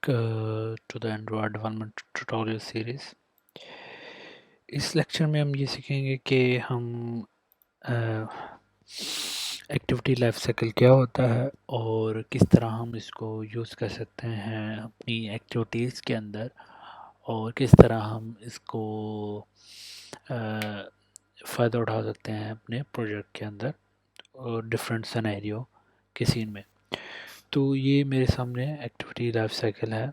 to the Android development tutorial series। इस lecture में हम ये सीखेंगे कि हम एक्टिविटी लाइफ साइकिल क्या होता है और किस तरह हम इसको यूज़ कर सकते हैं अपनी एक्टिविटीज़ के अंदर, और किस तरह हम इसको फ़ायदा उठा सकते हैं अपने प्रोजेक्ट के अंदर और डिफरेंट सिनेरियो के सीन में। तो ये मेरे सामने एक्टिविटी लाइफ साइकिल है।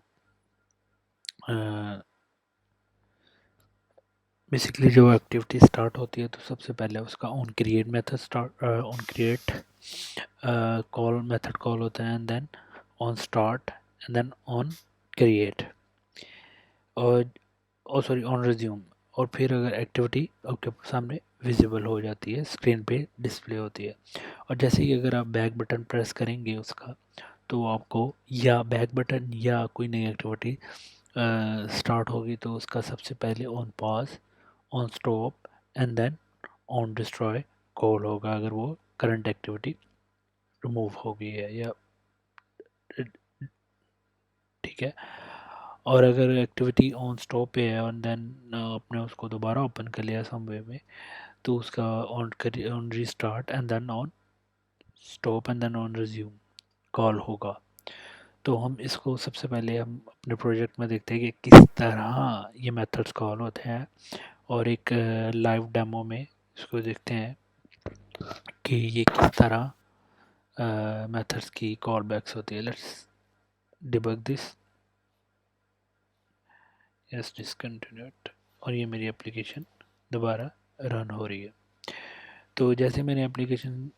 बेसिकली जो एक्टिविटी स्टार्ट होती है तो सबसे पहले उसका on create method start on create call method call होता है, and then on start and then on create और सॉरी ऑन रिज्यूम। और फिर अगर एक्टिविटी आपके सामने विजिबल हो जाती है, स्क्रीन पे डिस्प्ले होती है, और जैसे ही अगर आप बैक बटन प्रेस करेंगे उसका, तो आपको या बैक बटन या कोई नई एक्टिविटी स्टार्ट होगी तो उसका सबसे पहले on pause, on stop and then on destroy call होगा अगर वो करंट एक्टिविटी रिमूव हो गई है या ठीक है। और अगर एक्टिविटी ऑन स्टॉप पे है और देन आपने उसको दोबारा ओपन कर लिया सम वे में, तो उसका on restart and then on stop and then on resume call होगा। तो हम इसको सबसे पहले हम अपने प्रोजेक्ट में देखते हैं कि किस तरह ये मेथड्स कॉल होते हैं, और एक लाइव डेमो में इसको देखते हैं कि ये किस तरह मेथड्स की कॉल बैक्स होती है। Let's debug this, yes discontinued, और ये मेरी एप्लीकेशन दोबारा रन हो रही है। तो जैसे मैंने एप्लीकेशन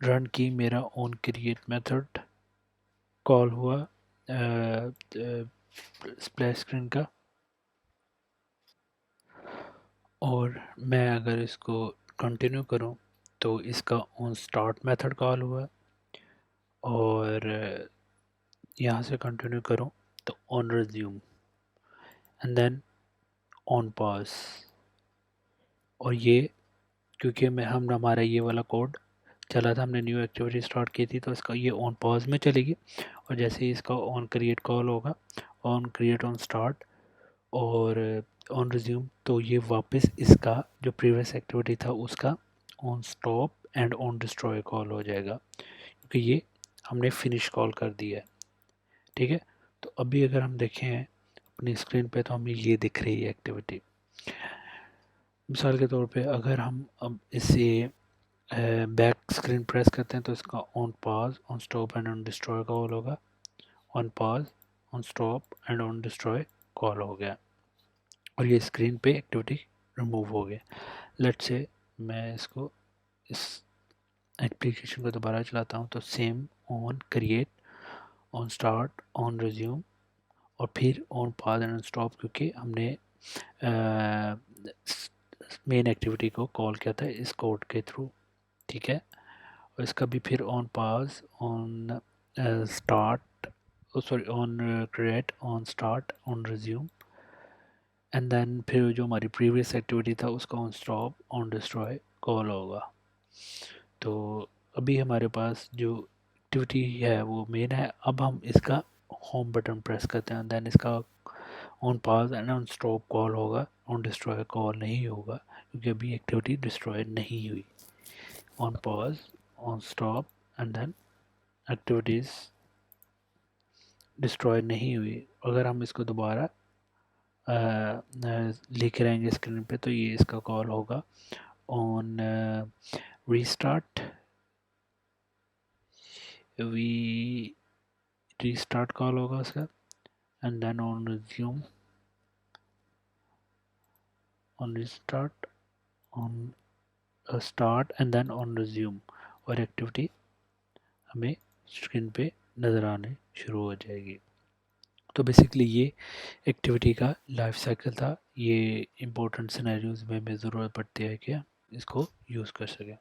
रन की, मेरा ऑन क्रिएट मेथड कॉल हुआ स्प्लैश स्क्रीन का, और मैं अगर इसको कंटिन्यू करूं तो इसका ऑन स्टार्ट मेथड कॉल हुआ, और यहाँ से कंटिन्यू करूं तो on resume and then on pause. और ये क्योंकि मैं हम हमारा ये वाला कोड चला था, हमने न्यू एक्टिविटी स्टार्ट की थी, तो इसका ये ऑन पॉज में चलेगी, और जैसे ही इसका ऑन क्रिएट कॉल होगा, ऑन क्रिएट ऑन स्टार्ट और ऑन रिज्यूम, तो ये वापस इसका जो प्रीवियस एक्टिविटी था उसका on stop and on destroy call हो जाएगा, क्योंकि ये हमने फिनिश कॉल कर दिया है। ठीक है, तो अभी अगर हम देखें अपनी स्क्रीन पे तो हमें ये दिख रही है एक्टिविटी। मिसाल के तौर पे अगर हम अब इसे बैक स्क्रीन प्रेस करते हैं तो इसका on pause, on stop and on destroy call होगा। On pause, on stop and on destroy call हो गया, और ये स्क्रीन पे एक्टिविटी रिमूव हो गया। लेट्स से मैं इसको इस एप्लीकेशन को दोबारा चलाता हूँ, तो same on create, on start, on resume, और फिर on pause and on stop, क्योंकि हमने मेन एक्टिविटी को कॉल किया था इस कोड के थ्रू। ठीक है, और इसका भी फिर on pause, on start, sorry on create, on start, on resume, and then फिर जो हमारी प्रीवियस एक्टिविटी था उसका on stop, on destroy call होगा। तो अभी हमारे पास जो एक्टिविटी है वो मेन है। अब हम इसका होम बटन प्रेस करते हैं, देन इसका on pause and on stop call होगा, ऑन डिस्ट्रॉय कॉल नहीं होगा, क्योंकि अभी एक्टिविटी डिस्ट्रॉय नहीं हुई। On pause, on stop and then activities destroy नहीं हुई। अगर हम इसको दोबारा लिख रहेंगे स्क्रीन पे, तो ये इसका कॉल होगा ऑन रीस्टार्ट, रीस्टार्ट कॉल होगा उसका, and then on resume, on restart, on start and then on resume, और एक्टिविटी हमें स्क्रीन पे नज़र आने शुरू हो जाएगी। तो बेसिकली ये एक्टिविटी का लाइफ साइकिल था। ये इम्पोर्टेंट सिनेरियोज में हमें ज़रूरत पड़ती है कि इसको यूज़ कर सकें।